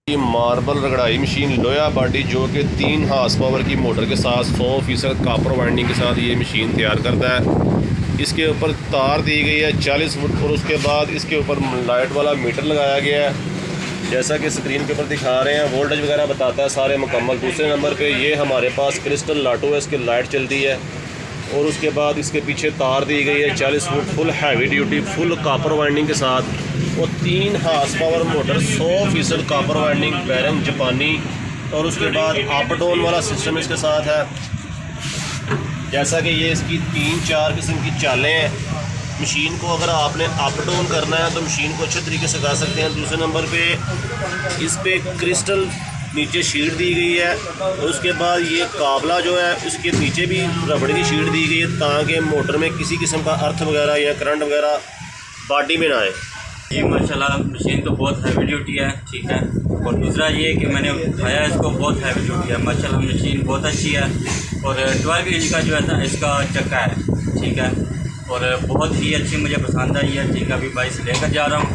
ये marble रगड़ाई machine लोया body जो कि 3 हार्स पावर की मोटर के साथ 100% कापर वाइंडिंग के साथ ये मशीन तैयार करता है। इसके ऊपर तार दी गई है 40 फुट और उसके बाद इसके ऊपर लाइट वाला मीटर लगाया गया है। जैसा कि स्क्रीन के ऊपर दिखा रहे हैं वोल्टेज वगैरह बताता है सारे मुकम्मल। दूसरे नंबर पे ये हमारे पास क्रिस्टल लाटो है, इसकी लाइट चलती है और उसके बाद इसके पीछे तार दी गई है 40 foot full heavy duty full copper winding के साथ और 3 horse power motor 100% copper winding bearing जापानी और उसके बाद अप डाउन वाला सिस्टम इसके साथ है। जैसा कि ये इसकी 3-4 किस्म की चालें हैं। मशीन को अगर आपने अप डाउन करना है तो मशीन को अच्छे तरीके से कर सकते हैं। दूसरे नंबर पे इस पे क्रिस्टल नीचे शीट दी गई है और उसके बाद ये काबला जो है उसके नीचे भी रबड़ की शीट दी गई है ताकि मोटर में किसी किस्म का अर्थ वगैरह या करंट वगैरह बॉडी में ना आए। ये माशाल्लाह मशीन तो बहुत हैवी ड्यूटी है, ठीक है। और दूसरा ये कि मैंने उठाया इसको, बहुत हैवी ड्यूटी है माशाल्लाह। मशीन बहुत अच्छी है और 12 इंच का जो है ना इसका चक्का है, ठीक है। और बहुत ही अच्छी मुझे पसंद आई है, ठीक है। अभी बाइक से लेकर जा रहा हूँ।